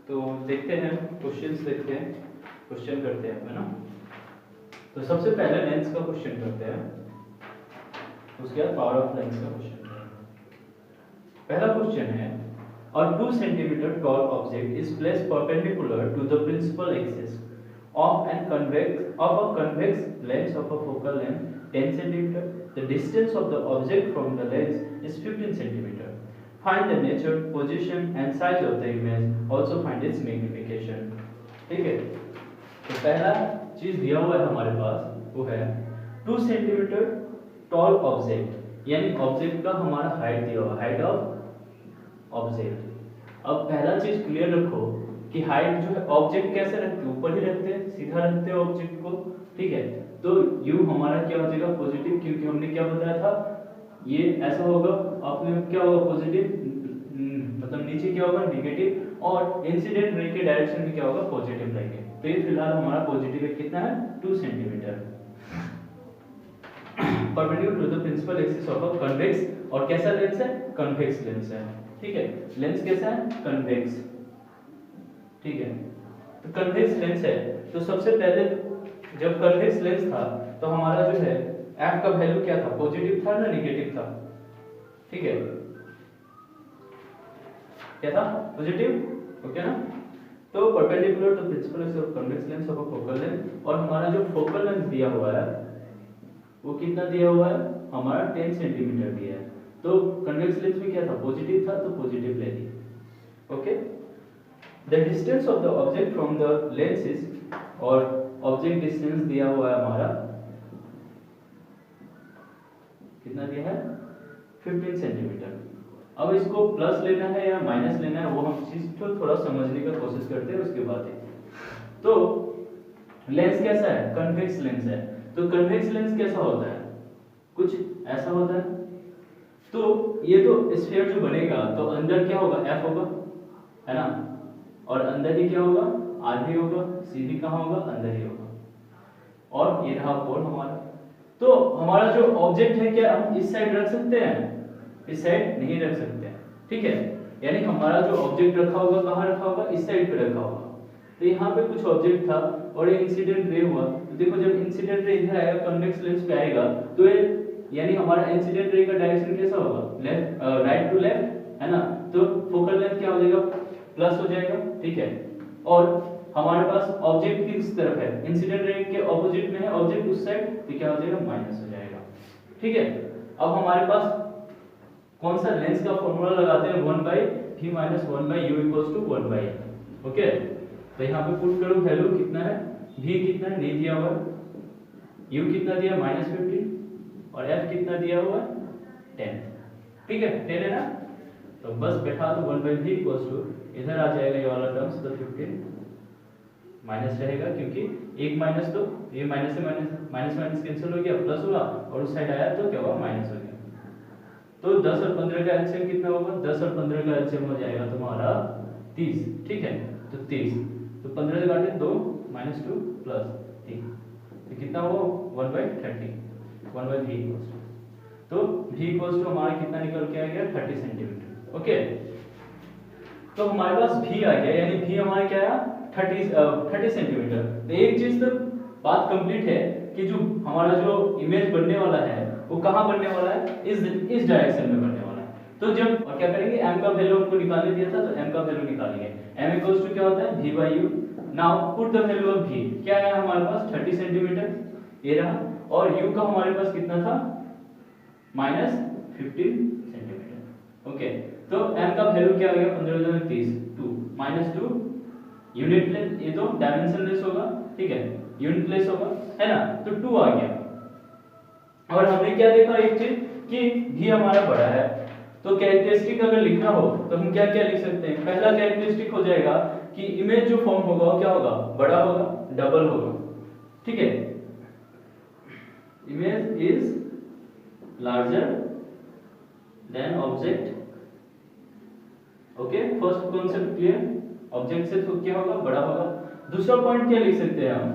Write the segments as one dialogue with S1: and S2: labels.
S1: तो देखते हैं क्वेश्चंस, देखते हैं क्वेश्चन करते हैं, है ना। तो सबसे पहले लेंस का क्वेश्चन करते हैं, उसके बाद पावर ऑफ लेंस का क्वेश्चन करते हैं। पहला क्वेश्चन है, a 2 cm tall object is placed perpendicular to the principal axis of a convex lens of a focal length 10 cm. The distance of the object from the lens is 15 cm. Find the nature, position and size of the image. Also find its magnification. ठीक है, तो पहला चीज दिया हुआ है हमारे पास, वो है 2 सेंटीमीटर टॉल ऑब्जेक्ट, यानी ऑब्जेक्ट का हमारा हाइट दिया हुआ, हाइट ऑफ ऑब्जेक्ट। अब पहला चीज क्लियर रखो कि हाइट जो है ऑब्जेक्ट कैसे रखते हैं, ऊपर ही रखते हैं, सीधा रखते हैं ऑब्जेक्ट को, ठीक है। तो u हमारा क्या हो जाएगा, पॉजिटिव, क्योंकि हमने क्या बताया था, ये ऐसा होगा, आपने क्या होगा पॉजिटिव, मतलब नीचे क्या होगा नेगेटिव, और इंसिडेंट रे के डायरेक्शन में क्या होगा पॉजिटिव रहेंगे। तो ये फिलहाल हमारा पॉजिटिव है, कितना है 2 centimetre, perpendicular to the principal axis of a convex, और कैसा लेंस है, कन्वेक्स लेंस है, ठीक है। लेंस कैसा है, कन्वेक्स, ठीक है। तो कन्वेक्स लेंस है, तो सबसे पहले जब कन्वेक्स लेंस था तो हमारा जो है f का वैल्यू क्या था, पॉजिटिव था ना नेगेटिव था, ठीक है, क्या था, पॉजिटिव, ओके ना। तो perpendicular to principal axis of convex lens of a focal length, और हमारा जो फोकल लेंथ दिया हुआ है वो कितना दिया हुआ है, हमारा 10 सेंटीमीटर दिया है। तो कन्वेक्स लेंस में क्या था, पॉजिटिव था, तो पॉजिटिव ले ली, okay. The distance of the object from the lens is, और ऑब्जेक्ट डिस्टेंस दिया हुआ है हमारा, कितना दिया है, 15 सेंटीमीटर। अब इसको प्लस लेना है या माइनस लेना है, वो हम चीज को थोड़ा समझने का कोशिश करते हैं उसके बाद। तो लेंस कैसा है, कन्वेक्स लेंस है, तो कन्वेक्स लेंस कैसा होता है, कुछ ऐसा होता है। तो ये तो स्फीयर जो बनेगा तो अंदर क्या होगा, f होगा, है ना, और अंदर ही क्या होगा, आधी होगा, सीधी कहाँ होगा, अंदर ही होगा, और ये रहा कोण हमारा। तो हमारा जो ऑब्जेक्ट है क्या हम इस साइड रख सकते हैं, इस साइड नहीं रख सकते हैं, ठीक है। यानी हमारा जो ऑब्जेक्ट रखा होगा कहाँ रखा होगा, इस साइड पे रखा होगा। तो यहाँ पे कुछ ऑब्जेक्ट था और ये इंसिडेंट रे हुआ, तो देखो जब इंसिडेंट रे इधर आएगा कन्वेक्स लेंस पे आएगा, तो ये यानी हमारा इंसिडेंट रे का डायरेक्शन कैसा होगा, लेफ्ट, राइट टू लेफ्ट, है ना। तो फोकल लेंथ क्या हो जाएगा, प्लस हो जाएगा, ठीक है। और हमारे पास ऑब्जेक्ट किस तरफ है, इंसिडेंट रे के ऑपोजिट में है ऑब्जेक्ट, उस साइड, तो क्या हो जाएगा, माइनस हो जाएगा, ठीक है। अब हमारे पास कौन सा लेंस का फॉर्मूला लगाते हैं, 1/v minus 1/u equals to 1/l, okay. तो यहाँ पे पुट करो वैल्यू कितना है, v कितना है, नहीं दिया हुआ है, u कितना दिया -15, और f कितना दिया हुआ है 10, ठीक है, 10 है ना। तो बस बैठा दो 1/v इक्वल्स टू, इधर आ जाएगा ये वाला टर्म्स, तो 15 माइनस रहेगा, क्योंकि एक माइनस, तो ये माइनस से माइनस माइनस कैंसिल हो गया, प्लस हुआ, और उस साइड आया तो क्या हुआ, माइनस हो गया। तो 10 और 15 का एलसीएम कितना होगा, 10 और 15 का एलसीएम हो जाएगा तुम्हारा 30, ठीक है। तो 30, तो 15 से काटे 2 -2 प्लस 3, तो कितना हुआ 1/30, 1/v इक्वल्स टू, तो v इक्वल्स टू हमारा कितना निकल के आ गया, 30 सेंटीमीटर, ओके। तो हमारे पास v आ गया, यानी v हमारा क्या आया, 30 सेंटीमीटर। तो एक चीज तो बात कंप्लीट है कि जो हमारा जो इमेज बनने वाला है वो कहाँ बनने वाला है, इस डायरेक्शन में बनने वाला है। तो जब और क्या करेंगे, m का वैल्यू हमको निकालने दिया था, तो m का वैल्यू निकालेंगे, m इक्वल्स टू क्या होता है, v/u। Now put the value of v, क्या है हमारे पास 30 सेंटीमीटर, ये रहा, और u का हमारे पास कितना था, -15 सेंटीमीटर, ओके। तो m का वैल्यू क्या आ गया, 15 × 30, 2 -2 यूनिट लेस, ये तो डायमेंशन लेस होगा, ठीक है, यूनिट लेस होगा, है ना, तो 2 आ गया। और हमने क्या देखा, एक चीज कि v हमारा बड़ा है, तो कैरेक्टरिस्टिक अगर लिखना हो तो हम क्या क्या लिख सकते हैं, पहला कैरेक्टरिस्टिक हो जाएगा कि इमेज जो फॉर्म होगा वो क्या होगा, बड़ा होगा, डबल होगा, ठीक है, image is larger than object, okay. First concept clear, object से तो क्या होगा, बड़ा होगा। दूसरा पॉइंट क्या लिख सकते हैं हम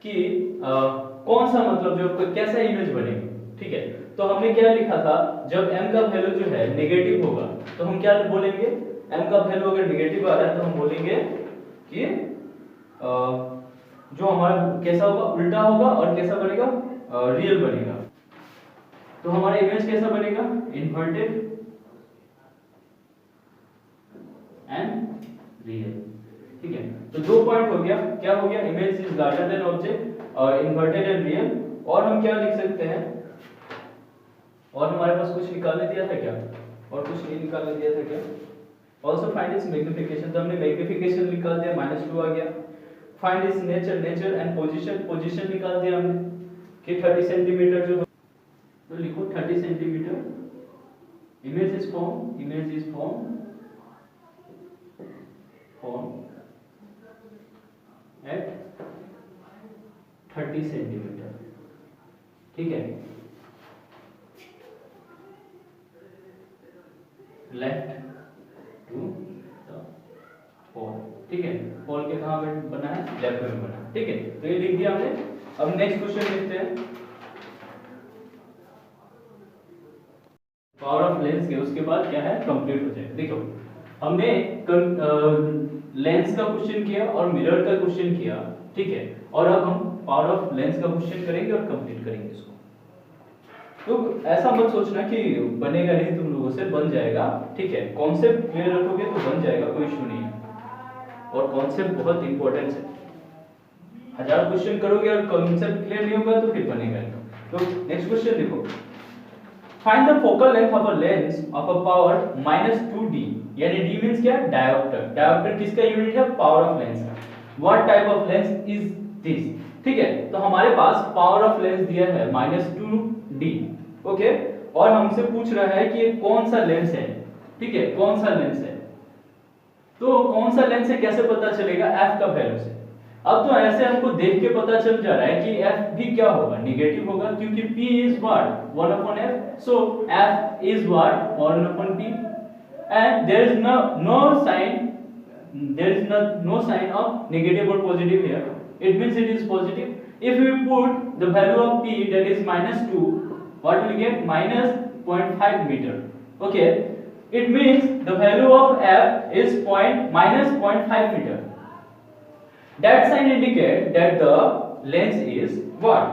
S1: कि कौन सा मतलब जो कैसा इमेज बनेगा, ठीक है। तो हमने क्या लिखा था, जब m का वैल्यू जो है नेगेटिव होगा तो हम क्या बोलेंगे, m का वैल्यू अगर नेगेटिव आ रहा है तो हम बोलेंगे कि जो हमारा कैसा होगा, उल्टा होगा और कैसा बनेगा, रियल बनेगा। तो हमारा इमेज कैसा बनेगा, इन्वर्टेड एंड रियल। ठीक है, तो 2 पॉइंट हो गया, क्या हो गया, image is larger than object और इन्वर्टेड एंड रियल। और हम क्या लिख सकते हैं, और हमारे पास कुछ निकालने दिया था क्या, और कुछ नहीं निकालने दिया था क्या। ऑल्सो फाइंड इट्स मैग्निफिकेशन, तो हमने मैग्निफिकेशन निकाल दिया, -2 आ गया। Find its nature, nature and position, position निकाल दिया हमने कि 30 सेंटीमीटर जो, तो लिखो 30 centimetre. Image is form, image is form at 30 centimetre. ठीक है, लेफ्ट टू द पोल। ठीक है, पोल के कहां पे बना है, लेफ्ट में बना है। ठीक है, तो ये लिख दिया हमने। अब नेक्स्ट क्वेश्चन लिखते हैं, पावर ऑफ लेंस के उसके बाद क्या है, कंप्लीट हो जाएगा। देखो हमने लेंस का क्वेश्चन किया और मिरर का क्वेश्चन किया, ठीक है, और अब हम पावर ऑफ लेंस का क्वेश्चन करेंगे और कंप्लीट करेंगे इसको। तो ऐसा मत सोचना कि बनेगा नहीं तुम लोगों से, बन जाएगा। ठीक है, कॉन्सेप्ट क्लियर रखोगे तो बन जाएगा, कोई इशू नहीं है। और कॉन्सेप्ट बहुत इंपॉर्टेंट है, 1000 क्वेश्चन करोगे और कॉन्सेप्ट क्लियर नहीं होगा तो फिर बनेगा नहीं। तो नेक्स्ट क्वेश्चन देखो, find the focal length of a lens of a power -2d, यानी d मींस क्या, डायोप्टर। डायोप्टर किसका यूनिट है, पावर ऑफ लेंस का। What type of lens is this. ठीक है, तो हमारे पास पावर ऑफ लेंस दिया है -2d, ओके, और हमसे पूछ रहा है कि ये कौन सा लेंस है। ठीक है, कौन सा लेंस है, तो कौन सा लेंस है कैसे पता चलेगा, f का वैल्यू से। अब तो ऐसे हमको देख के पता चल जा रहा है कि f भी क्या होगा, नेगेटिव होगा, क्योंकि p is what, 1/f, so f is what, 1/p, and there is no sign, there is no sign of negative or positive here, it means it is positive. If we put the value of p, that is -2, what will we get, -0.5 meter. Okay, it means the value of f is -0.5 meter. That sign indicates that the lens is what,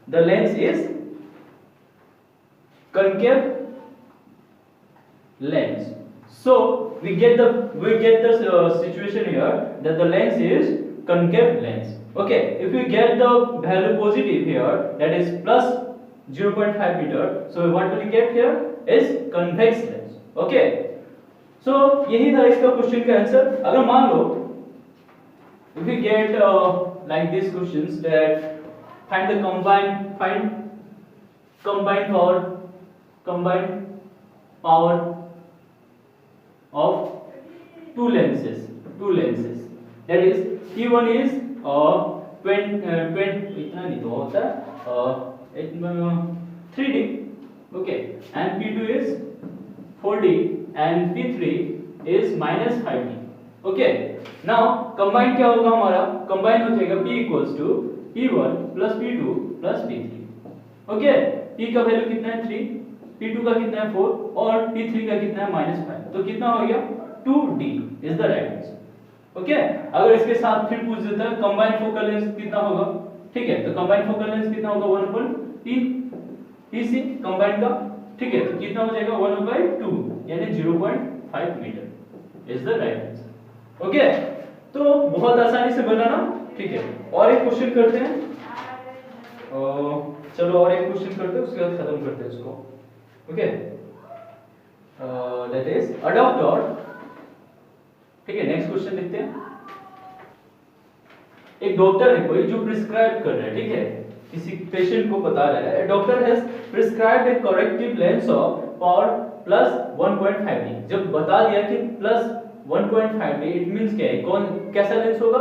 S1: the lens is concave lens. So we get the situation here that the lens is concave lens. Okay, if we get the value positive here, that is plus 0.5 meter, so what will we get here is convex lens. Okay, so यही था इसका question का answer. अगर मान लो if we get like these questions that find the combined power of two lenses, that is P1 is 20 इतना नहीं तो होता है 3D, okay, and P2 is 4D and P3 is -5D. Okay, now combine क्या होगा हमारा, combine हो जाएगा P equals to P1 plus P2 plus P3. Okay, P का वैल्यू कितना है 3, P2 का कितना है 4 और P3 का कितना है -5, तो कितना हो गया 2D is the right answer. Okay, अगर इसके साथ फिर पूछ देता है कंबाइंड फोकल लेंथ कितना होगा, ठीक है, तो कंबाइंड फोकल लेंथ कितना होगा 1/p कंबाइंड का, ठीक है, तो कितना हो जाएगा 1/2 यानी 0.5 metre is the right answer. Okay, तो बहुत आसानी से बनाना, ठीक है। और एक क्वेश्चन करते हैं, चलो और एक क्वेश्चन करते हैं, उसके बाद खत्म करते हैं इसको। Okay, that is a doctor, ठीक है, नेक्स्ट क्वेश्चन लिखते हैं। एक डॉक्टर है कोई जो प्रिस्क्राइब कर रहा है, ठीक है, किसी पेशेंट को बता रहा है, doctor has prescribed a corrective lens of power plus 1.5D। जब बता दिया कि प्लस 1.5D, इट मींस क्या है, कौन कैसा लेंस होगा,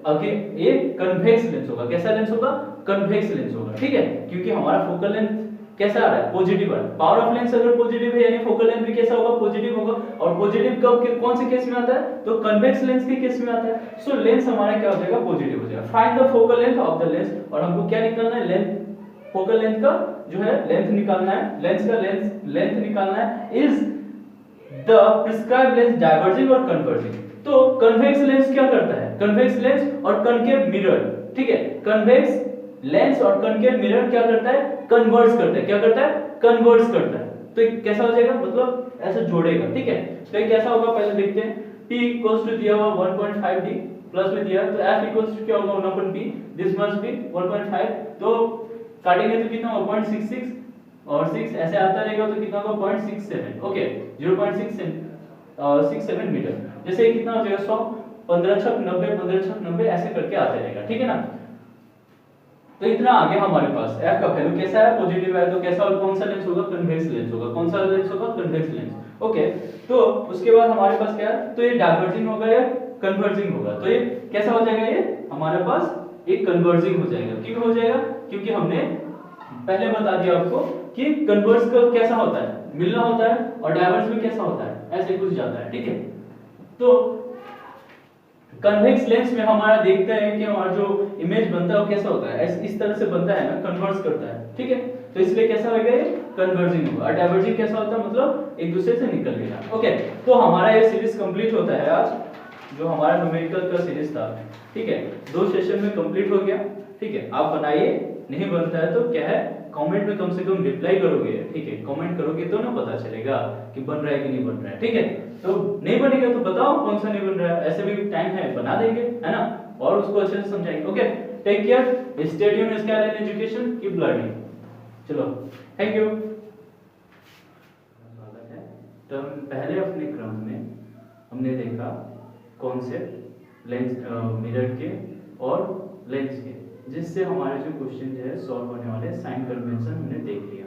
S1: अगेन ये कन्वेक्स लेंस होगा। कैसा लेंस होगा, कन्वेक्स लेंस होगा, ठीक है, क्योंकि हमारा फोकल लेंथ कैसा आ रहा है, पॉजिटिव आ रहा है। पावर ऑफ लेंस अगर पॉजिटिव है यानी फोकल लेंथ भी कैसा होगा, पॉजिटिव होगा। और पॉजिटिव कब कौन से केस में आता है, तो कन्वेक्स लेंस के केस में आता है। सो लेंस हमारा क्या हो जाएगा, पॉजिटिव हो जाएगा। Find the focal length of the lens, और हमको क्या निकालना है, लेंथ, फोकल लेंथ का जो है लेंथ निकालना है, लेंस का लेंथ निकालना है, is the prescribed lens diverging और कन्वर्जिंग। तो कन्वेक्स लेंस क्या करता है, कन्वेक्स लेंस और कनकेव मिरर, ठीक है, कन्वेक्स लेंस और कनकेव मिरर क्या करता है, कन्वर्ज करता है, क्या करता है, कन्वर्ज करता है। तो ये कैसा हो जाएगा, मतलब ऐसे जोड़ेगा, ठीक है। तो ये कैसा होगा पहले देखते हैं, t इक्वल्स टू दिया हुआ 1.5d प्लस में दिया तो f इक्वल्स टू क्या होगा 1/p, दिस मस्ट बी 1.5, तो काटेंगे तो कितना होगा 0.66 और 6 ऐसे आता रहेगा तो कितना होगा 0.67, ओके 0.67 मीटर। जैसे कितना हो जाएगा 100, 15 छक 90, 15 छक 90 ऐसे करके आते रहेगा, ठीक है ना। तो इतना आगे हमारे पास f का वैल्यू कैसा है, पॉजिटिव है, तो कैसा और कौन सा लेंस होगा, कन्वेक्स लेंस होगा, कौन सा लेंस होगा, कन्वेक्स लेंस, ओके। तो उसके बाद हमारे पास क्या है, तो ये डाइवर्जिंग होगा या कन्वर्जिंग होगा, तो ये कैसा हो जाएगा, ये हमारे पास एक कन्वर्जिंग हो जाएगा। क्यों हो जाएगा, क्योंकि हमने पहले बता दिया आपको कि कन्वर्ज का कैसा होता है, मिलना होता है, और डाइवर्ज में कैसा होता है, ऐसे कुछ जाता है, ठीक है। तो कन्वेक्स लेंस में हमारा देखते हैं कि हमारा जो इमेज बनता है वो कैसा होता है, इस तरह से बनता है ना, कन्वर्ज करता है, ठीक है। तो इसलिए कैसा होगा, ये कन्वर्जिंग होगा। और डाइवर्जिंग कैसा होता है, मतलब एक दूसरे से निकल गया, ओके। तो हमारा ये सीरीज कंप्लीट होता है आज, जो हमारा न्यूमेरिकल का सीरीज था, ठीक है, 2 सेशन में कंप्लीट हो गया, ठीक है। आप बनाइए, नहीं बनता है तो क्या है, कमेंट में कम से कम रिप्लाई करोगे, ठीक है, कमेंट करोगे तो ना पता चलेगा कि बन रहा है कि नहीं बन रहा है, ठीक है। तो नहीं बनेगा तो बताओ कौन सा नहीं बन रहा है, ऐसे भी टाइम है, बना देंगे, है ना, और उसको अच्छे से समझाएंगे, okay. Take care, stay tuned, Skyline Education, keep learning. चलो, थैंक यू। स्वागत है। तो हम पहले अपने क्रम में हमने देखा कॉन्सेप्ट लेंस, मिरर के और लेंस के, जिससे हमारे जो क्वेश्चन है सॉल्व होने वाले, साइन कन्वेंशन हमने देख लिया,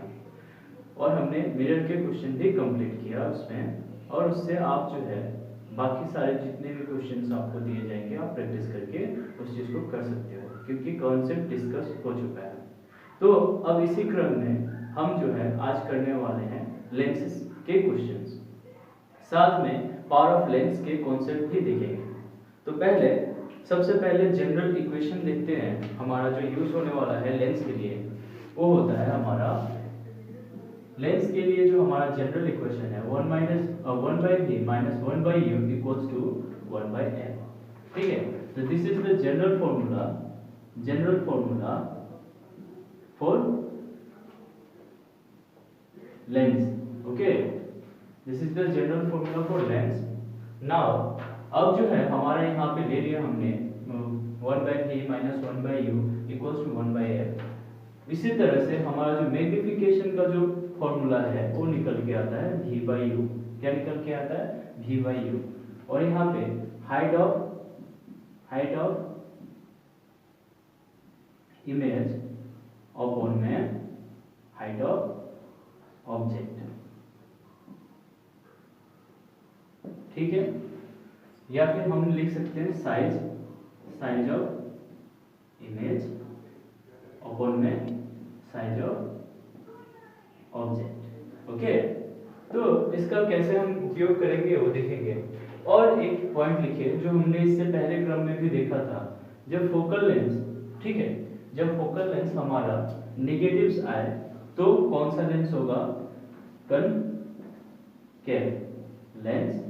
S1: और हमने मिरर के क्वेश्चन भी कंप्लीट किया उसमें, और उससे आप जो है बाकी सारे जितने भी क्वेश्चंस आपको दिए जाएंगे आप प्रैक्टिस करके उस चीज़ को कर सकते हो, क्योंकि कॉन्सेप्ट डिस्कस हो चुका है। तो अब इसी क्रम में हम जो है आज करने वाले हैं लेंसेस के क्वेश्चंस, साथ में पावर ऑफ लेंस के कॉन्सेप्ट भी देखेंगे। तो सबसे पहले जनरल इक्वेशन देखते हैं, हमारा जो यूज होने वाला है लेंस के लिए, वो होता है हमारा लेंस के लिए जो हमारा जनरल इक्वेशन है 1/v minus 1/u equals to 1/m, ठीक है। तो this is the general formula for Lenz, okay, this is the general formula for Lenz. Now अब जो है हमारा यहाँ पे ले लिया हमने 1/v minus 1/u equals to 1/f। इसी तरह से हमारा जो मैग्निफिकेशन का जो फॉर्मूला है वो निकल के आता है v/u, क्या निकल के आता है, v/u। और यहाँ पे हाइट ऑफ इमेज अपॉन में हाइट ऑफ ऑब्जेक्ट, ठीक है। या फिर हम लिख सकते हैं साइज ऑफ इमेज अपॉन में साइज ऑफ ऑब्जेक्ट, ओके। तो इसका कैसे हम उपयोग करेंगे वो देखेंगे। और एक पॉइंट लिखिए जो हमने इससे पहले क्रम में भी देखा था, जब फोकल लेंस, ठीक है, जब फोकल लेंस हमारा नेगेटिव्स आए तो कौन सा लेंस होगा, कनकेव लेंस,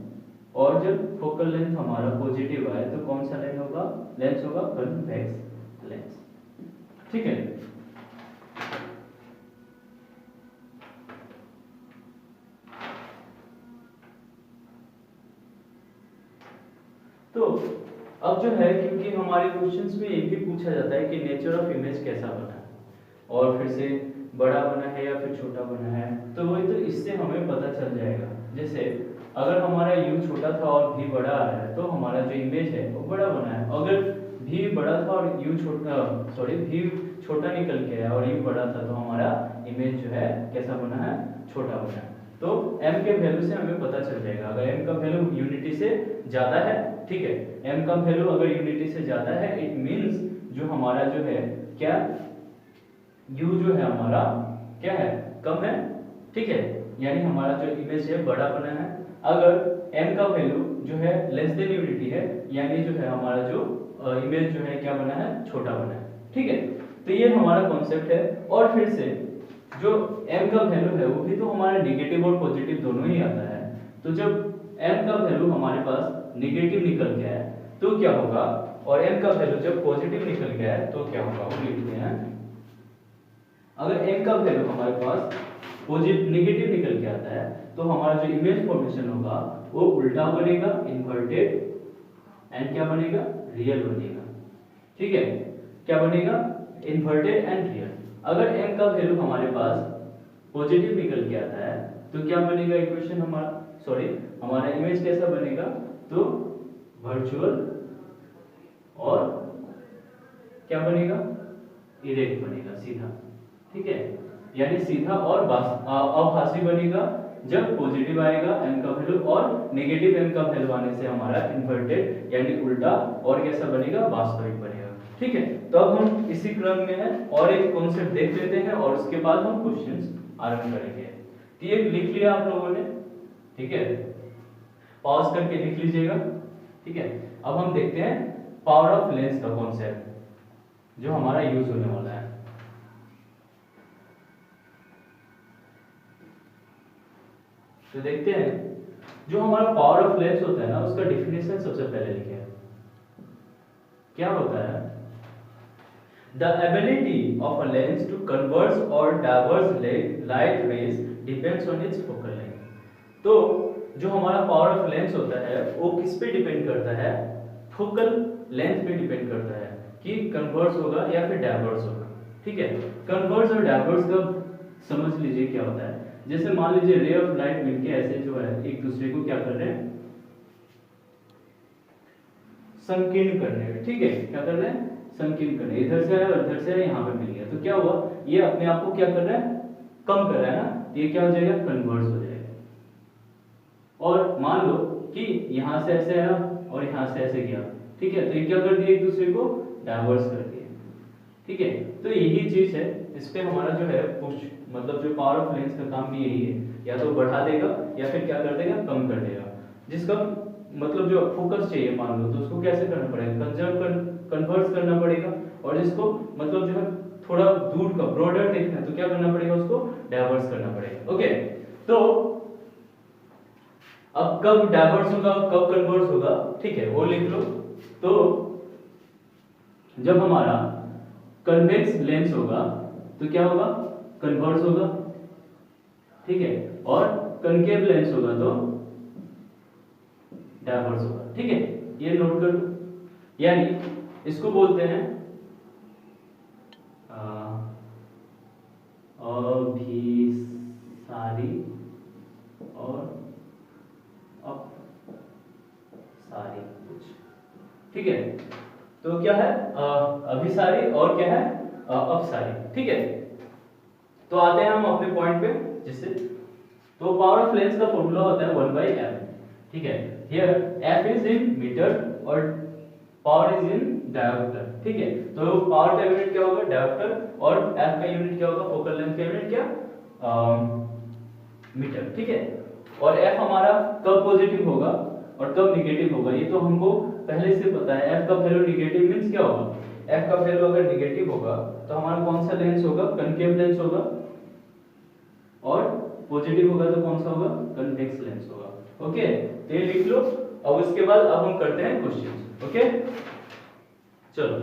S1: और जब फोकल लेंथ हमारा पॉजिटिव आए तो कौन सा लेंस होगा कन्वेक्स लेंस, ठीक है। तो अब जो है, क्योंकि हमारे क्वेश्चंस में ये भी पूछा जाता है कि नेचर ऑफ इमेज कैसा बना है, और फिर से बड़ा बना है या फिर छोटा बना है, तो वही तो इससे हमें पता चल जाएगा। जैसे अगर हमारा u छोटा था और v बड़ा आ रहा है तो हमारा जो इमेज है वो बड़ा बना है। अगर v बड़ा था और v छोटा निकल के आया और u बड़ा था तो हमारा इमेज जो है कैसा बना है, छोटा बना है। तो m के वैल्यू से हमें पता चल जाएगा। अगर m का वैल्यू यूनिटी से ज्यादा है, ठीक है, m का वैल्यू अगर यूनिटी से ज्यादा है, इट मींस जो हमारा जो है क्या, u जो है हमारा क्या है, कम है, ठीक है, यानी हमारा जो इमेज है बड़ा बना है। अगर m का वैल्यू जो है लेस देन यूनिटी है, यानी जो है हमारा जो इमेज जो है क्या बना है, छोटा बना है, ठीक है। तो ये हमारा कॉन्सेप्ट है। और फिर से जो m का वैल्यू है वो भी तो हमारा नेगेटिव और पॉजिटिव दोनों ही आता है, तो जब m का वैल्यू हमारे पास नेगेटिव निकल गया है तो क्या होगा, और m का वैल्यू जब पॉजिटिव निकल गया है तो क्या होगा, वो लिखते हैं। अगर m का वैल्यू हमारे पास पॉजिटिव नेगेटिव निकल के आता है तो हमारा जो इमेज फॉर्मेशन होगा वो उल्टा बनेगा, इन्वर्टेड, एंड क्या बनेगा, रियल बनेगा। ठीक है, क्या बनेगा, इन्वर्टेड एंड रियल। अगर m का वैल्यू हमारे पास पॉजिटिव निकल के आता है तो क्या बनेगा इक्वेशन हमारा, सॉरी हमारा इमेज कैसा बनेगा, तो वर्चुअल और क्या बनेगा, इरेक्ट बनेगा, सीधा। ठीक है, यानी सीधा और अभासी बनेगा जब पॉजिटिव आएगा m का वैल्यू, और नेगेटिव m का वैल्यू आने से हमारा इन्वर्टेड यानी उल्टा और कैसा बनेगा, वास्तविक बनेगा। ठीक है, तो अब हम इसी क्रम में है और एक कॉन्सेप्ट देख लेते हैं और उसके बाद हम क्वेश्चंस आरंभ करेंगे। तो ये लिख लिया आप लोगों ने, ठीक है, पॉज करके लिख लीजिएगा। ठीक है, अब हम देखते हैं पावर ऑफ लेंस का कॉन्सेप्ट जो हमारा यूज होने वाला है। तो देखते हैं, जो हमारा पावर ऑफ लेंस होता है ना, उसका डेफिनेशन सबसे पहले लिखे। क्या होता है, the ability of a lens to converge or diverge light rays depends on its focal length। तो जो हमारा पावर ऑफ लेंस होता है वो किस पे डिपेंड करता है, फोकल लेंथ पे डिपेंड करता है कि कन्वर्ज होगा या फिर डाइवर्ज होगा। ठीक है, कन्वर्ज और डाइवर्ज का समझ लीजिए क्या होता है। जैसे मान लीजिए रे ऑफ लाइट मिलके ऐसे जो है एक दूसरे को क्या कर रहे हैं, संकीर्ण कर रहे हैं। ठीक है, क्या कर रहे हैं, संकीर्ण कर रहे हैं, इधर से है और इधर से है, यहाँ पे मिल गया। तो क्या हुआ, ये अपने आप को क्या कर रहा है, कम कर रहा है ना, ये क्या हो जाएगा, कन्वर्ज हो जाएगा। और मान लो कि यहाँ से ऐसे आया और यहाँ से ऐसे गया। ठीक है, तो ये क्या कर दिया, एक दूसरे को डाइवर्स कर दिया। ठीक है, तो यही चीज है, इस पे हमारा जो है पुश, मतलब जो पावर ऑफ लेंस का काम भी यही है, या तो बढ़ा देगा या फिर क्या कर देगा, कम कर देगा। जिसका मतलब जो फोकस चाहिए मान लो, तो उसको कैसे करना पड़ेगा, कन्वर्ज करना पड़ेगा। और जिसको मतलब जो है थोड़ा दूर का ब्रॉडर देखना है तो क्या करना पड़ेगा, उसको डाइवर्स करना पड़ेगा। ओके, तो अब कब डाइवर्स होगा, कब कन्वर्ज होगा, ठीक है, वो लिख लो। तो जब हमारा कन्वेक्स लेंस होगा तो क्या होगा, कन्वर्ज होगा। ठीक है, और कनकेव लेंस होगा तो डाइवर्स होगा। ठीक है, ये नोट कर लो। यानी इसको बोलते हैं अभिसारी और अपसारी कुछ। ठीक है, तो क्या है, अभिसारी और क्या है, अपसारी। ठीक है, तो आते हैं हम अपने पॉइंट पे, जिससे तो पावर ऑफ लेंस का फॉर्मूला होता है 1/f। ठीक है, here f is in metre और पावर इज इन डायोप्टर। ठीक है, तो पावर का यूनिट क्या होगा, डायोप्टर, और f का यूनिट क्या होगा, फोकल लेंथ का यूनिट क्या, मीटर। ठीक है, और f हमारा कब पॉजिटिव होगा और कब नेगेटिव होगा ये तो हमको पहले से पता है। f का वैल्यू नेगेटिव मींस क्या होगा, f का वैल्यू अगर नेगेटिव होगा तो हमारा कौन सा लेंस होगा, कनकेव लेंस होगा, और पॉजिटिव होगा तो कौन सा होगा, कन्वेक्स लेंस होगा। ओके, तो ये लिख लो। अब उसके बाद अब हम करते हैं क्वेश्चंस। ओके, चलो।